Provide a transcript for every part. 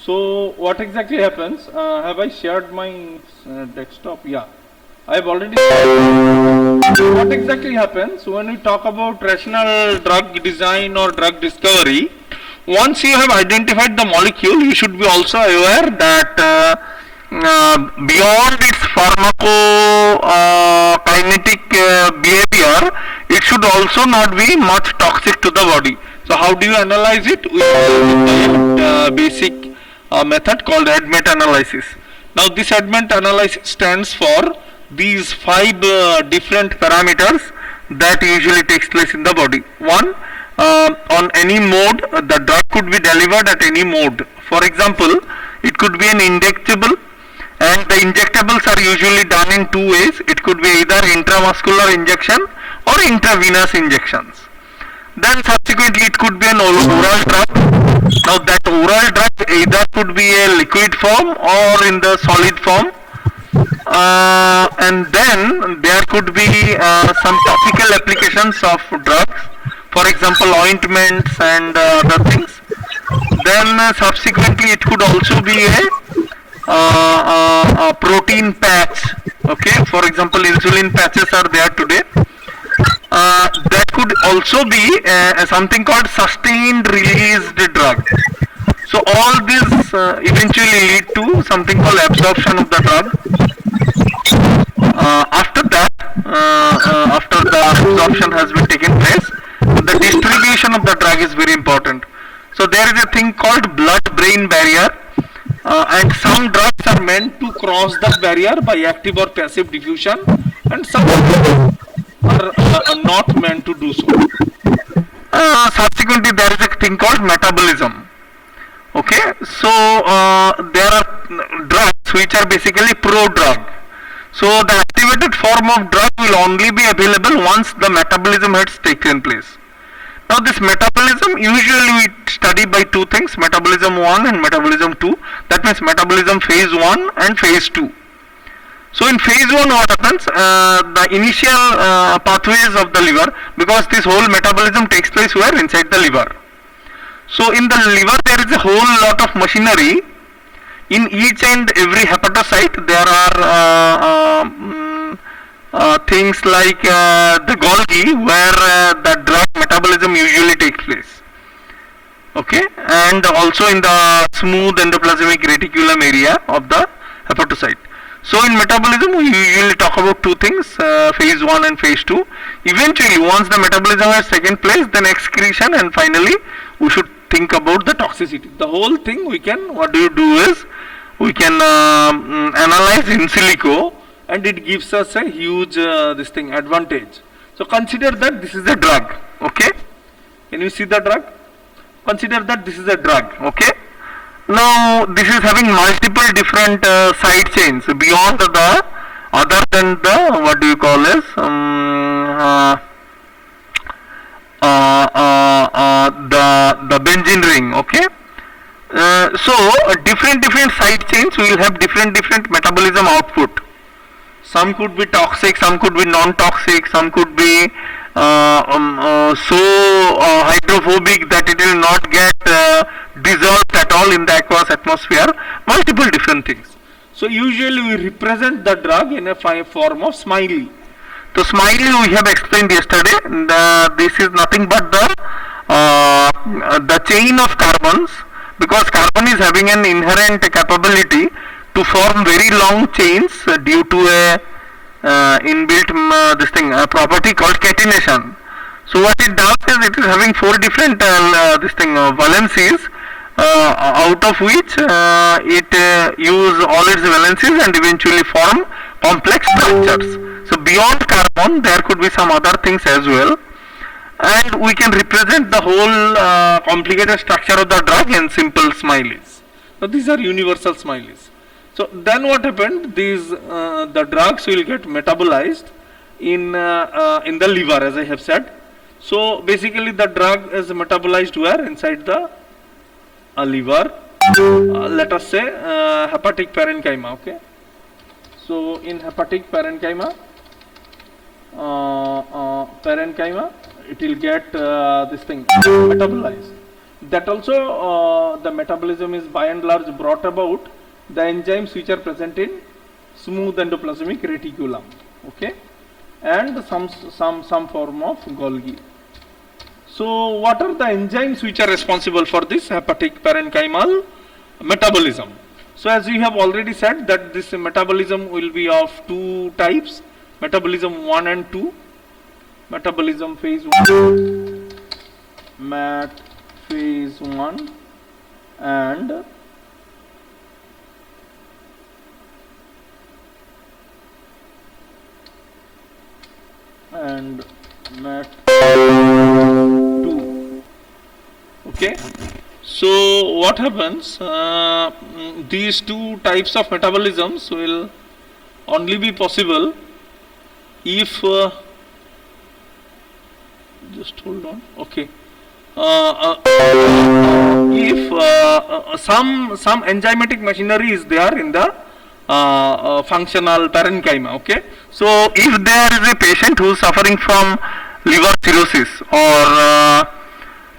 So what exactly happens? Have I shared my desktop? Yeah, I have already shared. So what exactly happens when we talk about rational drug design or drug discovery? Once you have identified the molecule, you should be also aware that beyond its pharmacokinetic behavior, it should also not be much toxic to the body. So how do you analyze it? We use a basic method called ADMET analysis. Now this ADMET analysis stands for these 5 different parameters that usually takes place in the body. One, on any mode, the drug could be delivered at any mode. For example, it could be an injectable, and the injectables are usually done in 2 ways. It could be either intramuscular injection or intravenous injections. Then subsequently it could be an oral drug. Now that oral drug either could be a liquid form or in the solid form. And then there could be some topical applications of drugs, for example ointments and other things. Then subsequently it could also be a protein patch. Okay, for example insulin patches are there today. That could also be something called sustained released drug. So all these eventually lead to something called absorption of the drug. After that, after the absorption has been taken place, the distribution of the drug is very important. So there is a thing called blood-brain barrier, and some drugs are meant to cross that barrier by active or passive diffusion, and some are not meant to do so. Subsequently, there is a thing called metabolism. Okay, so there are drugs which are basically pro-drug. So the activated form of drug will only be available once the metabolism has taken place. Now this metabolism usually we study by 2 things, metabolism 1 and metabolism 2. That means metabolism phase 1 and phase 2. So in phase 1 what happens, the initial pathways of the liver, because this whole metabolism takes place where? Inside the liver. So in the liver there is a whole lot of machinery. In each and every hepatocyte there are things like the Golgi where the drug metabolism usually takes place. Okay, and also in the smooth endoplasmic reticulum area of the hepatocyte. So in metabolism we usually talk about 2 things, phase 1 and phase 2. Eventually once the metabolism has taken place, then excretion, and finally we should think about the toxicity. The whole thing we can, what do you do is, we can analyze in silico, and it gives us a huge advantage. So consider that this is a drug. Okay, can you see the drug? Consider that this is a drug. Okay, now this is having multiple different side chains beyond the other than the, what do you call as, the benzene ring. Okay, so different side chains will have different metabolism output. Some could be toxic, some could be non-toxic, some could be so hydrophobic that it will not get dissolved at all in the aqueous atmosphere. Multiple different things. So usually we represent the drug in a form of smiley. So smiley we have explained yesterday. This is nothing but the chain of carbons, because carbon is having an inherent capability to form very long chains due to a inbuilt property called catenation. So what it does is it is having 4 different valencies, out of which it use all its valencies and eventually form complex structures. So beyond carbon there could be some other things as well, and we can represent the whole complicated structure of the drug in simple smileys. So these are universal smileys. So then what happened? These the drugs will get metabolized in the liver, as I have said. So basically the drug is metabolized where? Inside the liver. Let us say hepatic parenchyma. Okay. So in hepatic parenchyma, it will get this thing metabolized. that also the metabolism is by and large brought about the enzymes which are present in smooth endoplasmic reticulum, okay, and some form of Golgi. So what are the enzymes which are responsible for this hepatic parenchymal metabolism? So as we have already said that this metabolism will be of two types, metabolism 1 and 2, metabolism phase 1, mat phase 1 and mat 2, okay. So what happens, these two types of metabolisms will only be possible if just hold on, okay, if some enzymatic machinery is there in the functional parenchyma, okay. So if there is a patient who is suffering from liver cirrhosis or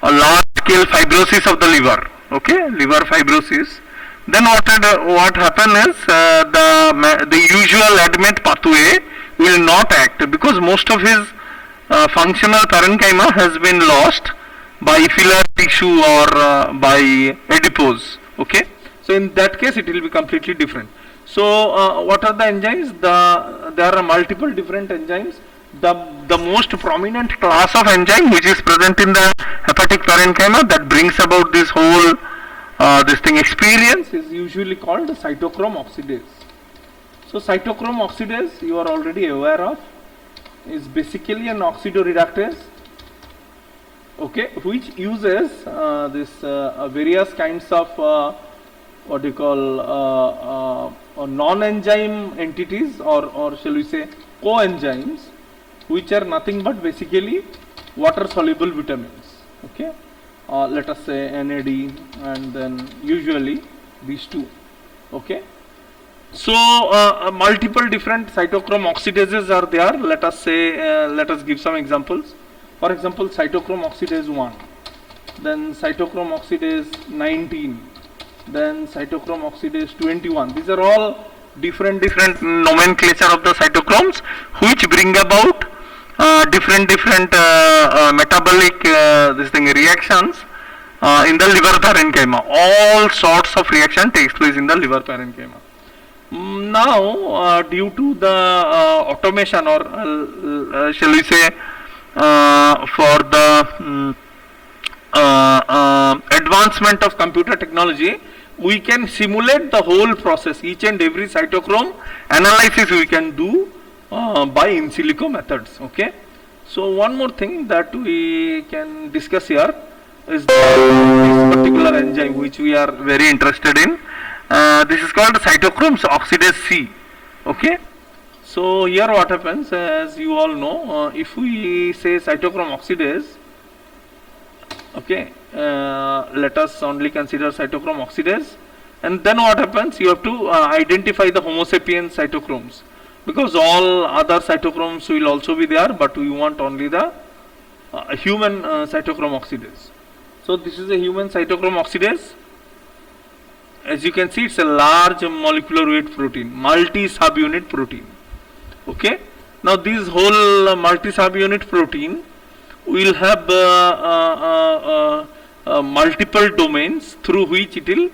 a large scale fibrosis of the liver, okay, liver fibrosis, then what happen is the usual ADMET pathway will not act because most of his functional parenchyma has been lost by filler tissue or by adipose, okay. So in that case it will be completely different. So what are the enzymes? There are multiple different enzymes. The most prominent class of enzyme which is present in the hepatic parenchyma that brings about this whole experience is usually called cytochrome oxidase. So cytochrome oxidase, you are already aware of, is basically an oxidoreductase, okay, which uses this various kinds of what you call non-enzyme entities or shall we say coenzymes, which are nothing but basically water soluble vitamins, okay. Let us say NAD and then usually these two, okay. So multiple different cytochrome oxidases are there. Let us say let us give some examples. For example, cytochrome oxidase 1, then cytochrome oxidase 19, then cytochrome oxidase 21. These are all different nomenclature of the cytochromes which bring about different metabolic reactions in the liver parenchyma. All sorts of reaction takes place in the liver parenchyma. Now due to the automation or shall we say for the advancement of computer technology, we can simulate the whole process, each and every cytochrome analysis we can do by in silico methods, okay. So one more thing that we can discuss here is this particular enzyme which we are very interested in. This is called cytochrome oxidase C, okay. So here what happens, as you all know, if we say cytochrome oxidase, okay, let us only consider cytochrome oxidase, and then what happens, you have to identify the Homo sapiens cytochromes, because all other cytochromes will also be there, but we want only the human cytochrome oxidase. So this is a human cytochrome oxidase. As you can see, it's a large molecular weight protein, multi-subunit protein, okay. Now this whole multi-subunit protein will have multiple domains through which it will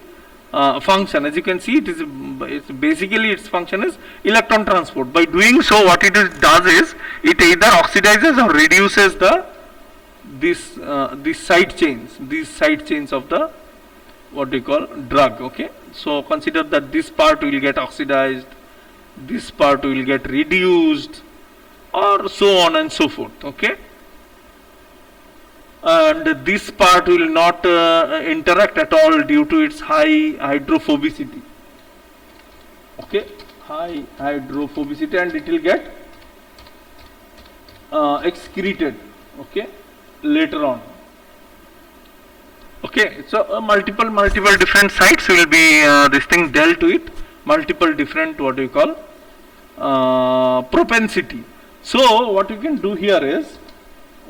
function. As you can see, it's basically its function is electron transport. By doing so, what it does is it either oxidizes or reduces these side chains of the what we call drug, okay. So consider that this part will get oxidized, this part will get reduced, or so on and so forth, okay. And this part will not interact at all due to its high hydrophobicity, okay, high hydrophobicity, and it will get excreted, okay, later on, okay. So multiple different sites will be this thing dealt with, multiple different what you call propensity. So what you can do here is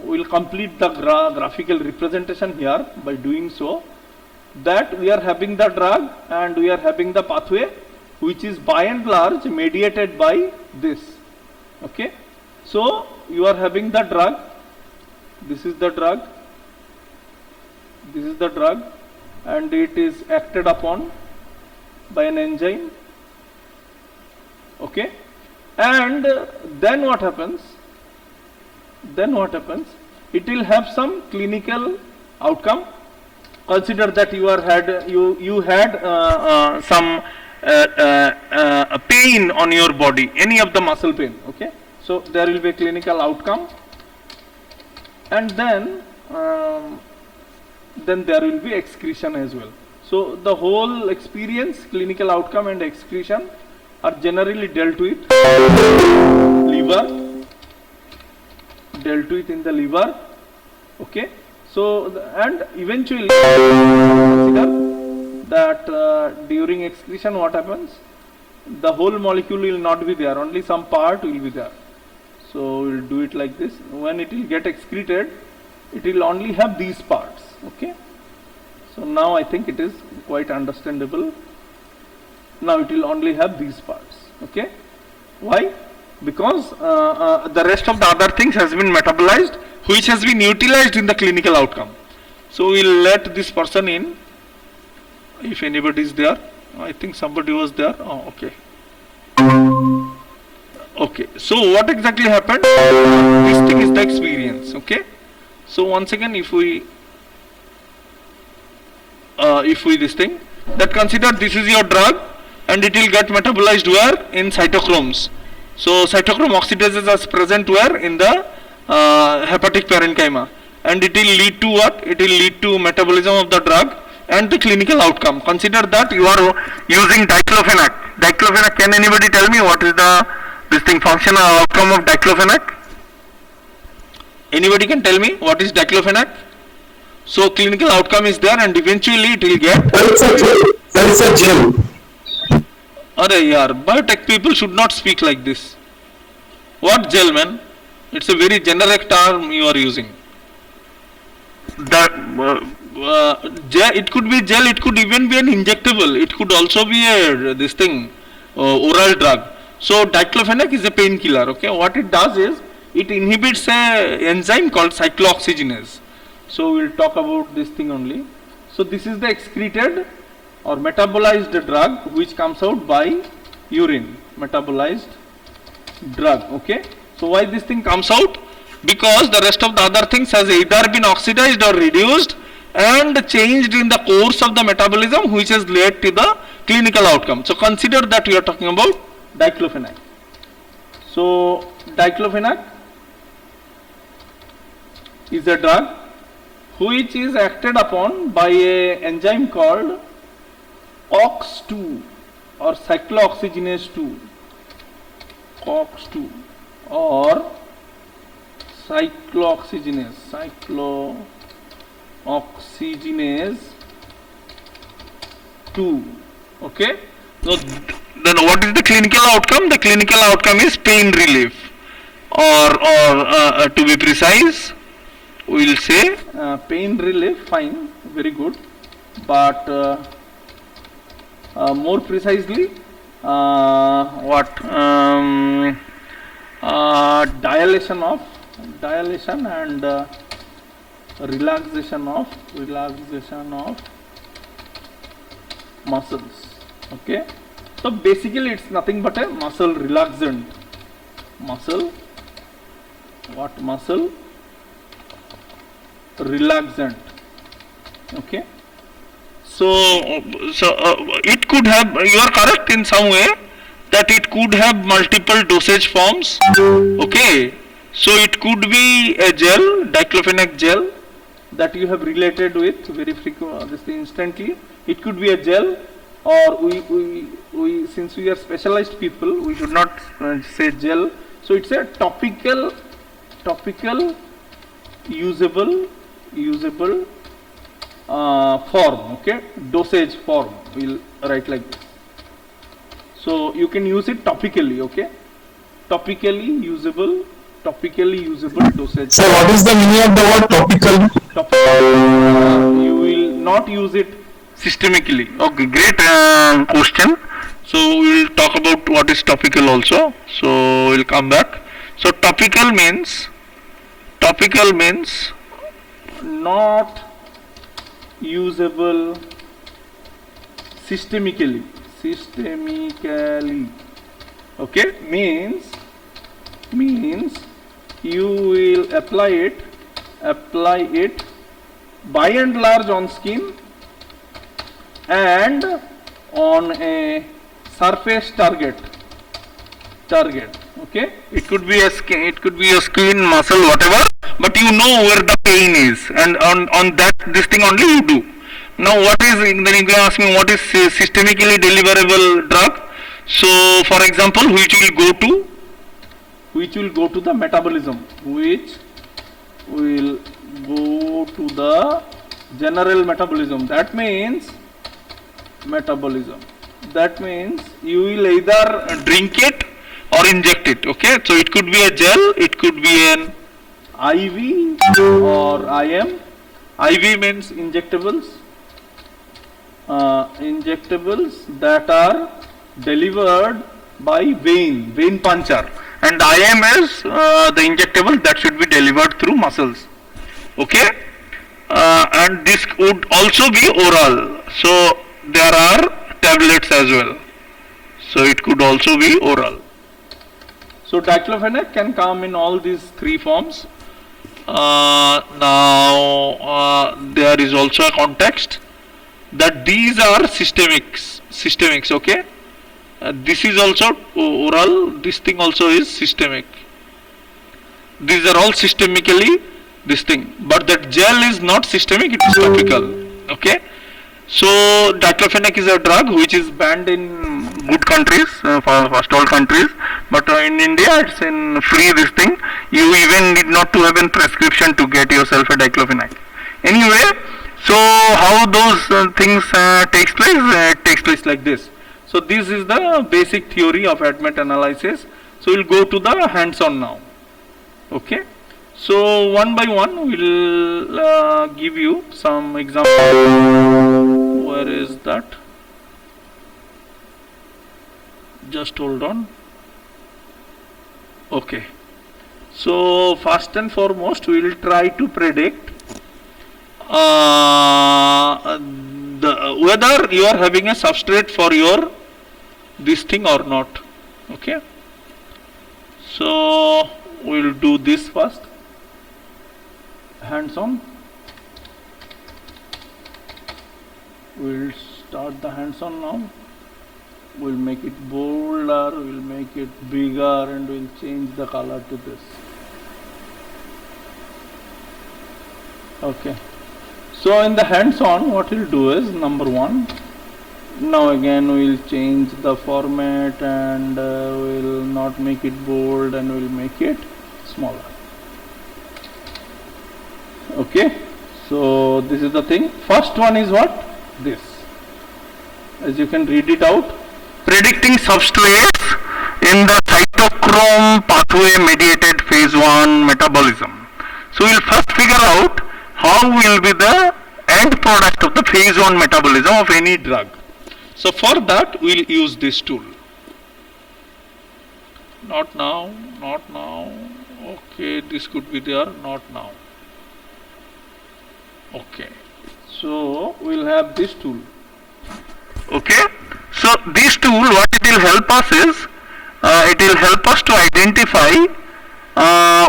we will complete the graphical representation here by doing so, that we are having the drug and we are having the pathway which is by and large mediated by this. Okay, so you are having the drug, this is the drug, this is the drug, and it is acted upon by an enzyme. Okay, and then what happens? It will have some clinical outcome. Consider that you had some pain on your body, any of the muscle pain. Okay, so there will be a clinical outcome, and then there will be excretion as well. So the whole experience, clinical outcome and excretion, are generally dealt with liver, in the liver. Okay, so and eventually consider that during excretion what happens? The whole molecule will not be there, only some part will be there. So we will do it like this. When it will get excreted, it will only have these parts. Okay, so now I think it is quite understandable. Now it will only have these parts. Okay, why? Because the rest of the other things has been metabolized, which has been utilized in the clinical outcome. So we will let this person in, if anybody is there. I think somebody was there. Oh, okay. Okay, so what exactly happened? This thing is the experience. Okay, so once again, if we this thing, that consider this is your drug and it will get metabolized where? In cytochromes. So cytochrome oxidases are present where? In the hepatic parenchyma, and it will lead to what? It will lead to metabolism of the drug and the clinical outcome. Consider that you are using diclofenac. Diclofenac, can anybody tell me what is the functional outcome of diclofenac? Anybody can tell me what is diclofenac? So clinical outcome is there, and eventually it will get. That is a gel. Arey yaar, biotech people should not speak like this. What gel, man? It's a very generic term you are using. Gel, it could be gel, it could even be an injectable, it could also be a oral drug. So diclofenac is a painkiller. Okay, what it does is it inhibits a enzyme called cyclooxygenase. So we will talk about this thing only. So this is the excreted or metabolized drug which comes out by urine. Metabolized drug. Okay, so why this thing comes out? Because the rest of the other things has either been oxidized or reduced and changed in the course of the metabolism, which has led to the clinical outcome. So consider that we are talking about diclofenac. So diclofenac is a drug which is acted upon by a enzyme called OX2 or cyclooxygenase 2, OX2 or cyclooxygenase 2. Okay, so then what is the clinical outcome? The clinical outcome is pain relief, or to be precise, we will say pain relief. Fine, very good, but more precisely, dilation and relaxation of muscles. Okay, so basically it's nothing but a muscle relaxant. Muscle relaxant. Okay, so it could have, you are correct in some way, that it could have multiple dosage forms. Okay, so it could be a gel, diclofenac gel, that you have related with very frequent, instantly. It could be a gel, or we since we are specialized people, we should not say gel. So it's a topical usable form. Okay, dosage form, we'll write like this. So you can use it topically. Okay, topically usable topically usable dosage. Sir, what is the meaning of the word topical? You will not use it systemically. Okay, great question. So we'll talk about what is topical also. So we'll come back. So topical means Not usable systemically. Okay, means you will apply it by and large on skin and on a surface target. Okay, it could be a skin, muscle, whatever, but you know where the pain is, and on that this thing only you do. Now what is, then you can ask me what is systemically deliverable drug. So for example, which will go to the metabolism, which will go to the general metabolism. That means you will either drink it or inject it. Okay, so it could be a gel, it could be an IV or IM. IV means injectables. Injectables that are delivered by vein puncher, and IM is the injectable that should be delivered through muscles. Okay, and this would also be oral. So there are tablets as well. So it could also be oral. So diclofenac can come in all these three forms. Now there is also a context that these are systemics. Okay, this is also oral, this thing also is systemic. These are all systemically this thing, but that gel is not systemic, it is topical. Okay, so diclofenac is a drug which is banned in good countries, first all countries, but in India it's in free this thing. You even need not to have a prescription to get yourself a diclofenac. Anyway, so how those things takes place? It takes place like this. So this is the basic theory of ADMET analysis. So we'll go to the hands-on now. Okay. So one by one we'll give you some examples. Where is that? Just hold on. Okay. So first and foremost we will try to predict whether you are having a substrate for your this thing or not. Okay, so we will do this first, hands on. We will start the hands on now. We will make it bolder, we will make it bigger, and we will change the color to this. Okay. So in the hands-on, what we'll do is, number one, now again we'll change the format and we'll not make it bold and we'll make it smaller. Okay, so this is the thing. First one is what? This. As you can read it out. Predicting substrates in the cytochrome pathway mediated phase 1 metabolism. So we'll first figure out how will be the end product of the phase 1 metabolism of any drug. So for that we'll use this tool. Not now, not now. Okay, this could be there, not now. Okay, so we'll have this tool. Okay, so this tool, what it will help us is, it will help us to identify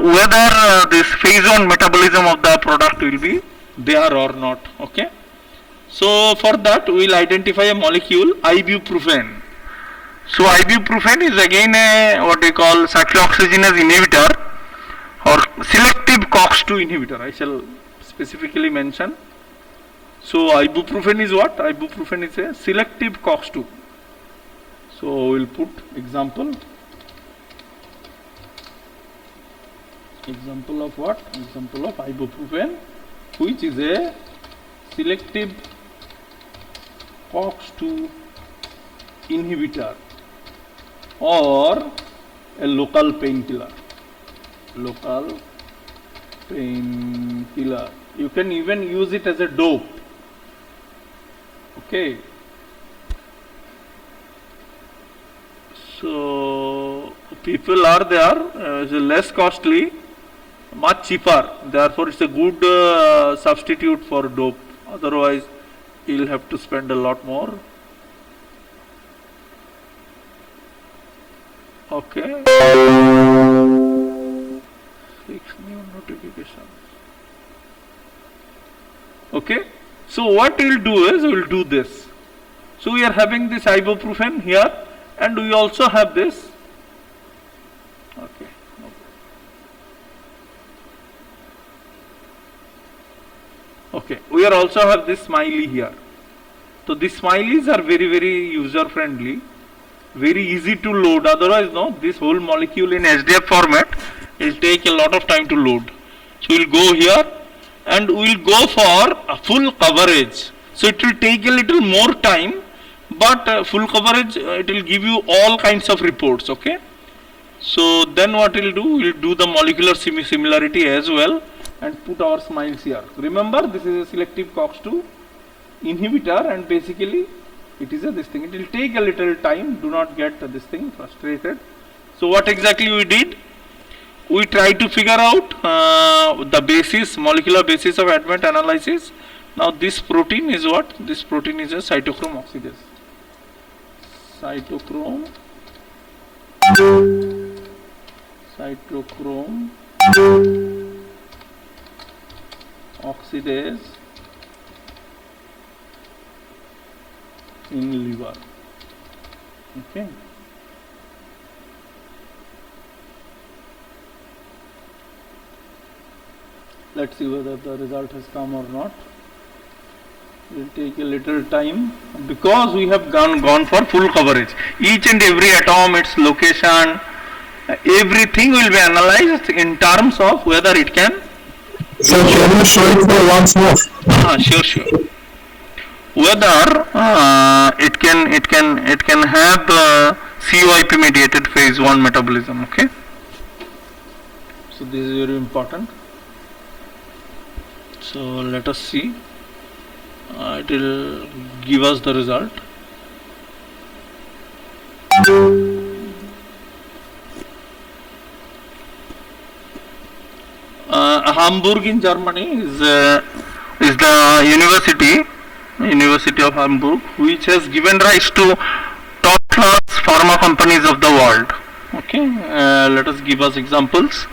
whether this phase 1 metabolism of the product will be there or not. Okay, so for that we will identify a molecule, ibuprofen. So ibuprofen is again a what we call cyclooxygenase inhibitor or selective COX-2 inhibitor. I shall specifically mention. So ibuprofen is what? Ibuprofen is a selective COX-2. So we'll put example. Example of what? Example of ibuprofen, which is a selective COX-2 inhibitor or a local painkiller. local painkiller. You can even use it as a dope. Okay. So people are there, it's less costly, much cheaper. Therefore, it's a good substitute for dope. Otherwise, you'll have to spend a lot more. Okay. 6 new notifications. Okay. So what we'll do is we'll do this. So we are having this ibuprofen here, and we also have this. Okay. Okay. We are also have this smiley here. So these smileys are very user friendly, very easy to load. Otherwise, no, this whole molecule in SDF format will take a lot of time to load. So we'll go here and we'll go for a full coverage. So it will take a little more time, but full coverage it will give you all kinds of reports. Okay. So then what we'll do the molecular similarity as well and put our smiles here. Remember, this is a selective COX-2 inhibitor, and basically it is this thing. It will take a little time. Do not get this thing frustrated. So what exactly we did? We try to figure out the basis, molecular basis of ADMET analysis. Now this protein is what? This protein is a cytochrome oxidase. Cytochrome oxidase in liver. Okay. Let's see whether the result has come or not. It will take a little time because we have gone for full coverage. Each and every atom, its location, everything will be analyzed in terms of whether it can. So can you show it for once more? Sure. Whether it can have COIP mediated phase 1 metabolism. Okay. So this is very important. So let us see. It will give us the result. Hamburg in Germany is the University of Hamburg, which has given rise to top class pharma companies of the world. Okay, let us give us examples.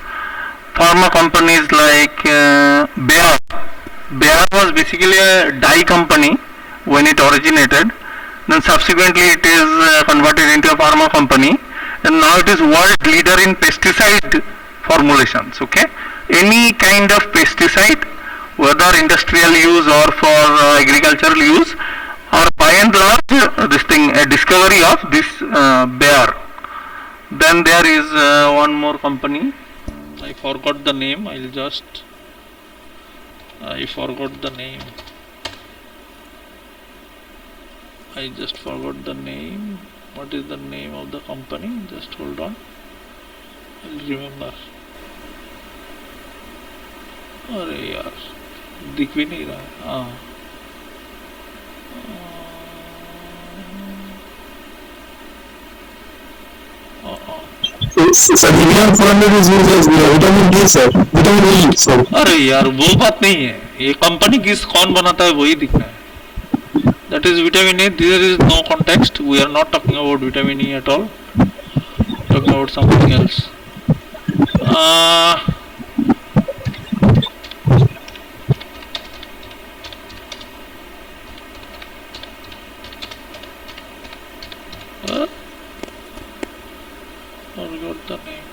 Pharma companies like Bayer. Bayer was basically a dye company when it originated. Then subsequently it is converted into a pharma company, and now it is world leader in pesticide formulations. Okay, any kind of pesticide, whether industrial use or for agricultural use, or by and large this thing a discovery of this Bayer. Then there is one more company. I forgot the name. I forgot the name. I just forgot the name. What is the name of the company? Just hold on. I'll remember. अरे यार दिख भी नहीं रहा है. Sir, vitamin 400 is used as vitamin D, sir. Vitamin E, sir. अरे यार वो बात नहीं है. ये कंपनी कौन बनाता है वही दिखना है. That is vitamin E. There is no context. We are not talking about vitamin E at all. Talking about something else. Forgot the name.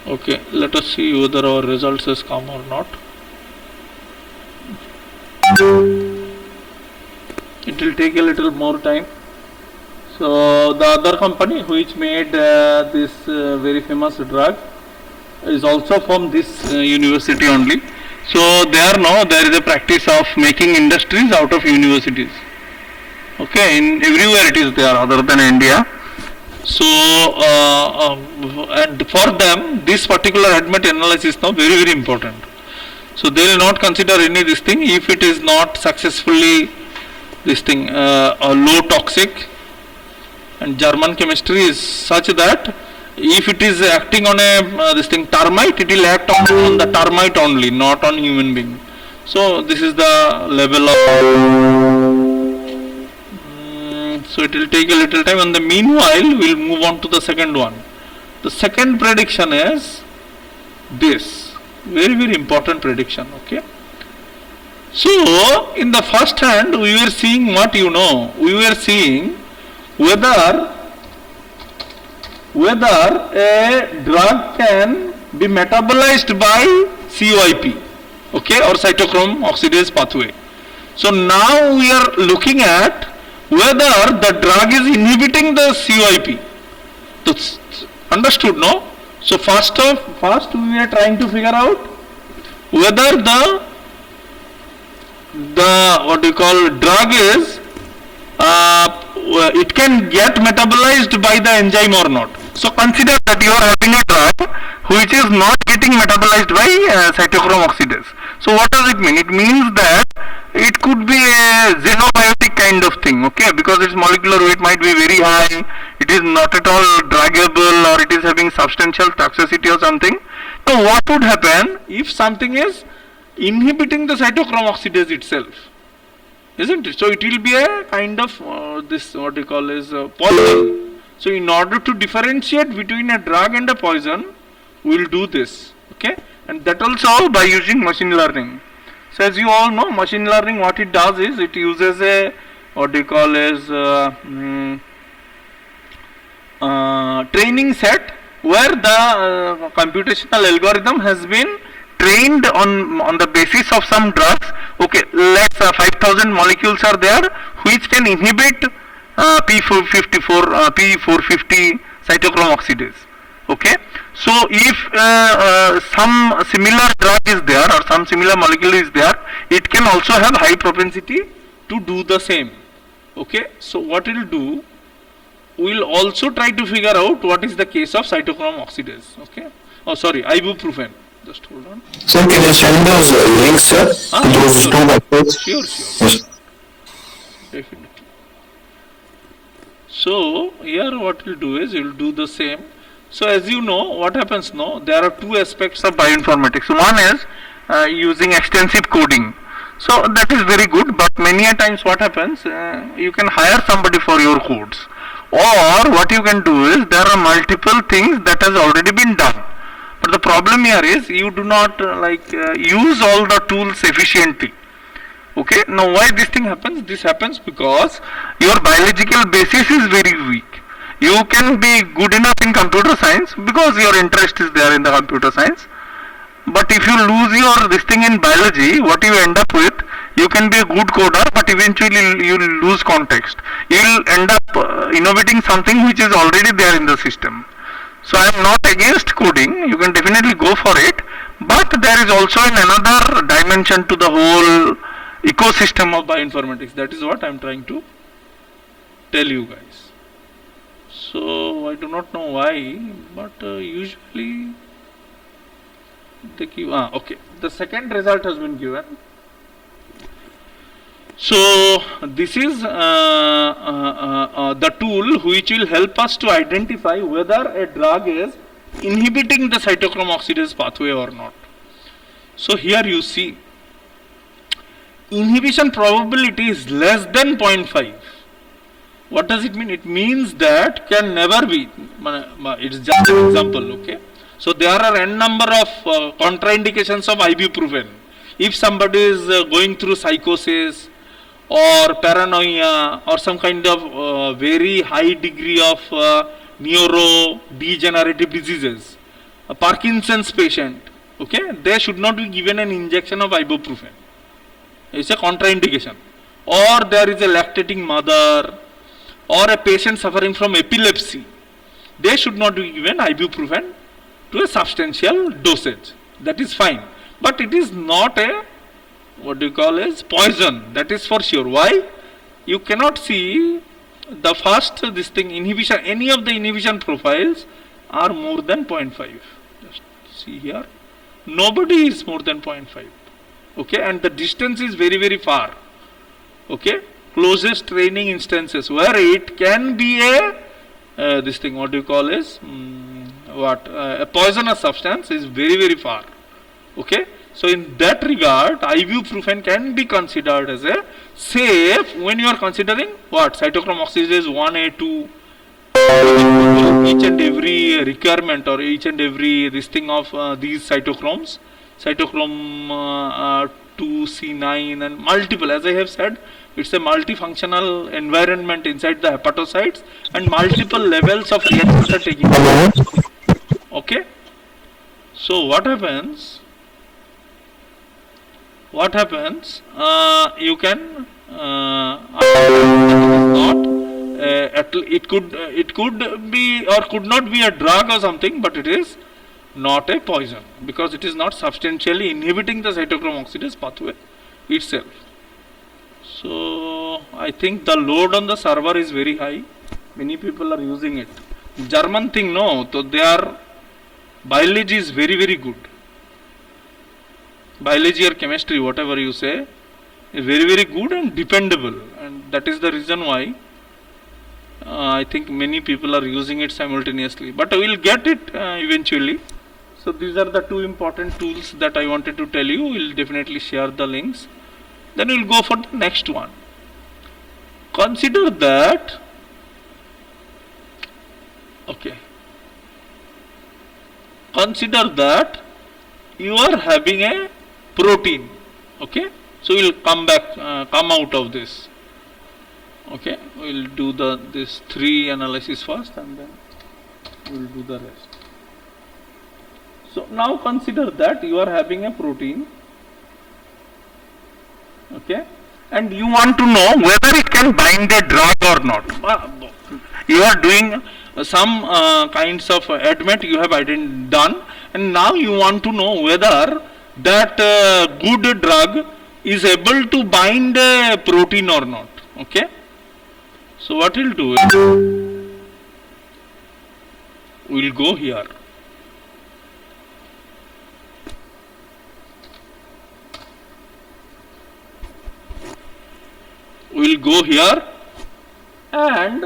Okay, let us see whether our results has come or not. It will take a little more time. So the other company which made this very famous drug is also from this university only. So there is a practice of making industries out of universities. Okay, in everywhere it is there other than India. So and for them this particular ADMET analysis is now very important. So they will not consider any this thing if it is not successfully this thing low toxic, and German chemistry is such that if it is acting on a this thing termite, it will act on the termite only, not on human being. So this is the level of so it will take a little time, and the meanwhile we will move on to the second one. The second prediction is this very important prediction. Okay, so in the first hand we were seeing what we were seeing whether a drug can be metabolized by CYP, okay, or cytochrome oxidase pathway. So now we are looking at whether the drug is inhibiting the CYP. That's understood, no? So first we are trying to figure out whether the what you call drug is it can get metabolized by the enzyme or not. So consider that you are having a drug which is not getting metabolized by cytochrome oxidase. So what does it mean? It means that it could be a xenobiotic kind of thing, okay, because its molecular weight might be very high, it is not at all druggable, or it is having substantial toxicity or something. So what would happen If something is inhibiting the cytochrome oxidase itself, isn't it? So it will be a kind of this what you call is poison. So in order to differentiate between a drug and a poison, we will do this, okay, and that also by using machine learning. So as you all know, machine learning, what it does is it uses a what you call is training set where the computational algorithm has been trained on the basis of some drugs. Okay, let's 5000 molecules are there which can inhibit P450 cytochrome oxidase. Okay, so if some similar drug is there or some similar molecule is there, it can also have high propensity to do the same. Okay, so what it will do, we will also try to figure out what is the case of cytochrome oxidase. Okay, oh sorry, ibuprofen. Just hold on. Sir, can you send those links, sir? Those two websites? Sure. Yes. Definitely. So here what we'll do is we'll do the same. So as you know, what happens now, there are two aspects of bioinformatics. One is using extensive coding. So that is very good, but many a times what happens, you can hire somebody for your codes, or what you can do is there are multiple things that has already been done. But the problem here is you do not use all the tools efficiently. Okay, now why this thing happens? This happens because your biological basis is very weak. You can be good enough in computer science because your interest is there in the computer science. But if you lose your this thing in biology, what you end up with, you can be a good coder, but eventually you will lose context. You will end up innovating something which is already there in the system. So I am not against coding, you can definitely go for it, but there is also another dimension to the whole ecosystem of bioinformatics. That is what I am trying to tell you guys. So I do not know why, but usually they give. Okay. The second result has been given. So this is the tool which will help us to identify whether a drug is inhibiting the cytochrome oxidase pathway or not. So here you see inhibition probability is less than 0.5. What does it mean? It means that can never be. It's just an example, okay? So there are n number of contraindications of ibuprofen. If somebody is going through psychosis or paranoia or some kind of very high degree of neurodegenerative diseases, a Parkinson's patient, okay, they should not be given an injection of ibuprofen. It's a contraindication. Or there is a lactating mother or a patient suffering from epilepsy, they should not be given ibuprofen to a substantial dosage. That is fine. but it is not a, what do you call as, poison, that is for sure. Why? You cannot see the first this thing inhibition, any of the inhibition profiles are more than 0.5. Just see here, nobody is more than 0.5. Okay, and the distance is very very far. Okay, closest training instances where it can be a this thing, what do you call is, a poisonous substance is very very far. Okay, so in that regard, ibuprofen can be considered as a safe when you are considering what, cytochrome oxidase 1A, 2, each and every requirement or each and every this thing of these cytochromes, cytochrome 2C9 and multiple, as I have said, it's a multifunctional environment inside the hepatocytes and multiple levels of reactions are taking place. Okay, so what happens, you can it could be or could not be a drug or something, but it is not a poison because it is not substantially inhibiting the cytochrome oxidase pathway itself. So I think the load on the server is very high. Many people are using it. German thing, no, so their biology is very very good. Biology or chemistry, whatever you say, is very very good and dependable, and that is the reason why I think many people are using it simultaneously. But we will get it eventually. So these are the two important tools that I wanted to tell you. We will definitely share the links. Then we will go for the next one. Consider that, okay, consider that you are having a protein. Okay, so we will come out of this. Okay, we will do this 3 analysis first and then we will do the rest. So now consider that you are having a protein. Okay, and you want to know whether it can bind a drug or not. You are doing some kinds of ADMET you have done, and now you want to know whether that good drug is able to bind a protein or not. Okay, so what we'll do is we'll go here. We'll go here and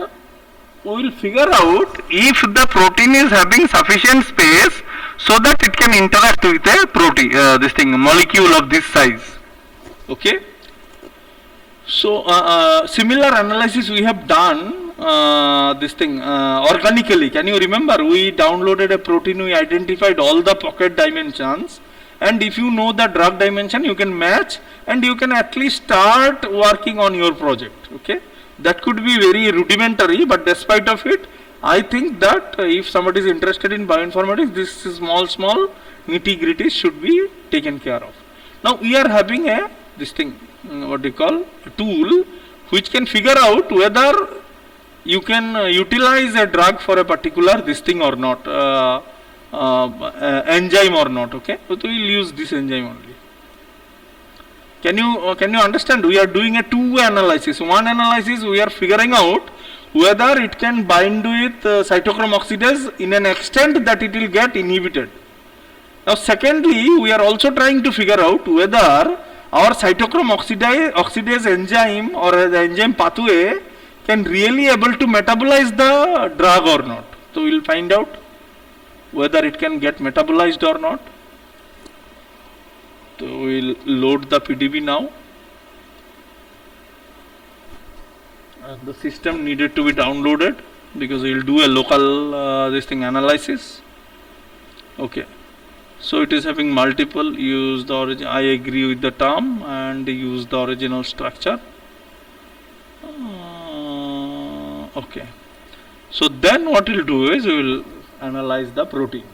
we will figure out if the protein is having sufficient space so that it can interact with a protein, this thing, molecule of this size. Okay, so similar analysis we have done this thing organically. Can you remember, we downloaded a protein, we identified all the pocket dimensions, and if you know the drug dimension you can match and you can at least start working on your project. Okay, that could be very rudimentary, but despite of it, I think that if somebody is interested in bioinformatics, this small nitty-gritty should be taken care of. Now we are having this thing, what do you call, a tool which can figure out whether you can utilize a drug for a particular this thing or not, enzyme or not. Okay, so we will use this enzyme only. Can you understand? We are doing a two-way analysis. One analysis we are figuring out whether it can bind with cytochrome oxidase in an extent that it will get inhibited. Now secondly, we are also trying to figure out whether our cytochrome oxidase enzyme or the enzyme pathway can really able to metabolize the drug or not. So we will find out whether it can get metabolized or not. So we will load the PDB now. The system needed to be downloaded because we will do a local this thing analysis. Okay, so it is having multiple, use the origin, I agree with the term and use the original structure. Okay, so then what we will do is we will analyze the protein.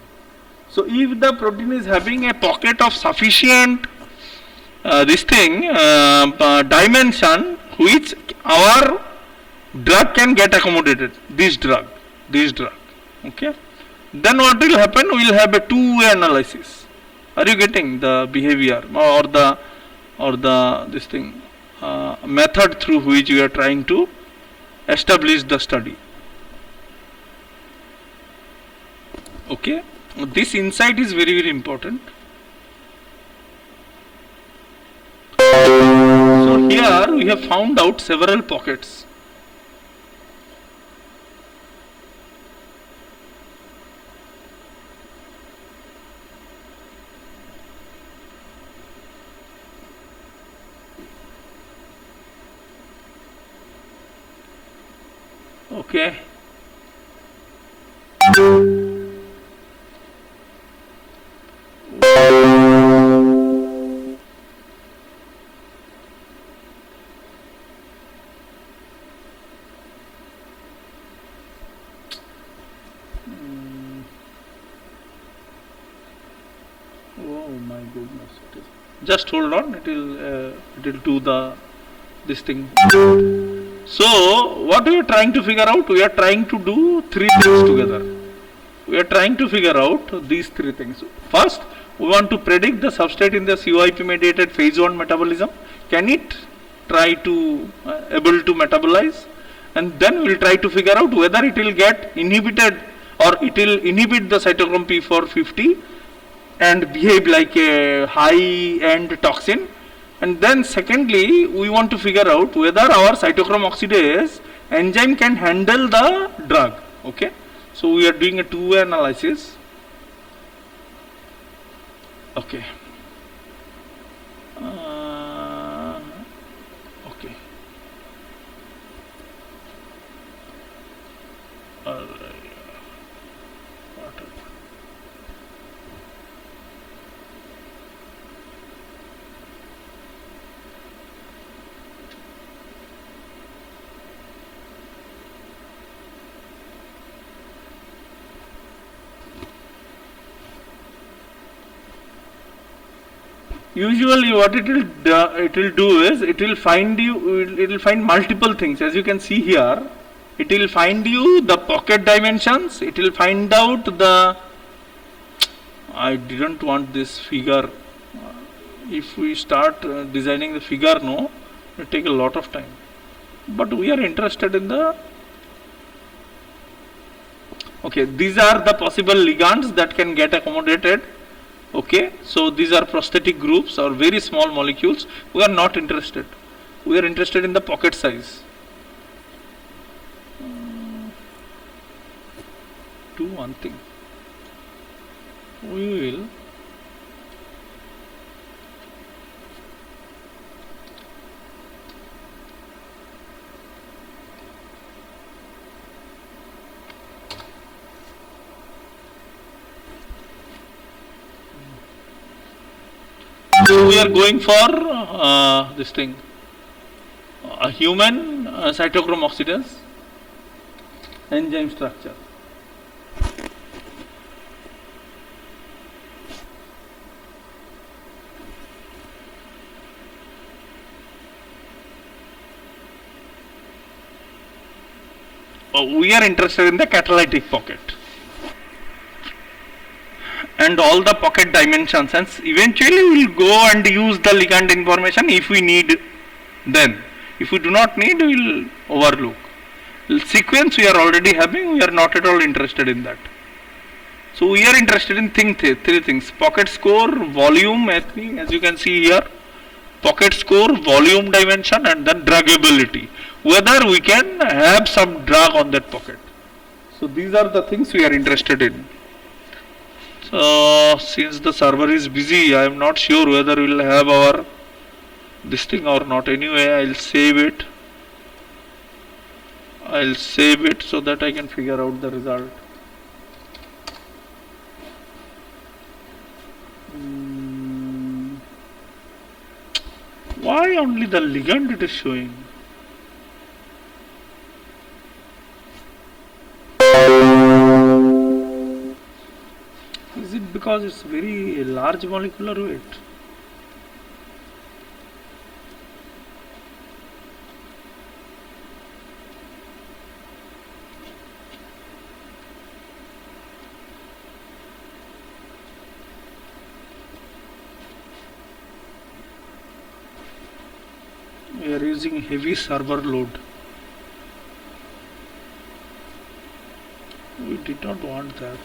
So if the protein is having a pocket of sufficient this thing dimension which our drug can get accommodated, this drug, okay, then what will happen, we will have a two-way analysis. Are you getting the behavior or the this thing method through which you are trying to establish the study? Okay, this insight is very important. So here we have found out several pockets. Okay. Oh my goodness! Just hold on. It will do the this thing. So what we are trying to figure out? We are trying to do three things together. We are trying to figure out these three things. First, we want to predict the substrate in the COIP mediated phase 1 metabolism. Can it try to able to metabolize? And then we will try to figure out whether it will get inhibited or it will inhibit the cytochrome P450 and behave like a high end toxin. And then secondly, we want to figure out whether our cytochrome oxidase enzyme can handle the drug. Okay, so we are doing a two-way analysis. Okay. Okay. Usually what it will do is it will find multiple things. As you can see here, it will find you the pocket dimensions, it will find out the, I didn't want this figure. If we start designing the figure, no, it will take a lot of time, but we are interested in the, okay, these are the possible ligands that can get accommodated. Okay, so these are prosthetic groups or very small molecules. We are not interested. We are interested in the pocket size. Do one thing. We will so we are going for this thing, a human cytochrome oxidase enzyme structure. We are interested in the catalytic pocket and all the pocket dimensions, and eventually we will go and use the ligand information if we need. Then if we do not need, we will overlook. Sequence we are already having, we are not at all interested in that. So we are interested in three things: pocket score, volume, as you can see here, pocket score, volume dimension, and then druggability, whether we can have some drug on that pocket. So these are the things we are interested in. So since the server is busy, I am not sure whether we will have our this thing or not. Anyway, I'll save it. I'll save it so that I can figure out the result. Why only the ligand it is showing? Is it because it's very large molecular weight? We are using heavy server load. We did not want that.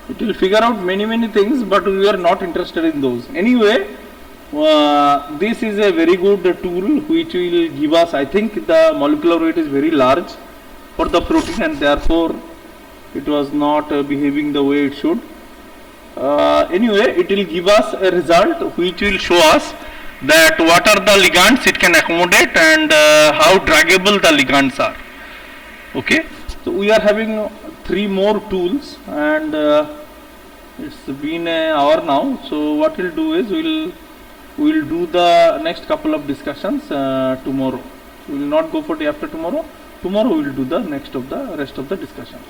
It will figure out many things, but we are not interested in those. Anyway, this is a very good tool which will give us, I think the molecular weight is very large for the protein and therefore it was not behaving the way it should. Anyway, it will give us a result which will show us that what are the ligands it can accommodate and how draggable the ligands are. Okay, so we are having 3 more tools and it's been an hour now. So what we'll do is we'll do the next couple of discussions tomorrow. We will not go for day after tomorrow. Tomorrow we will do the rest of the discussions.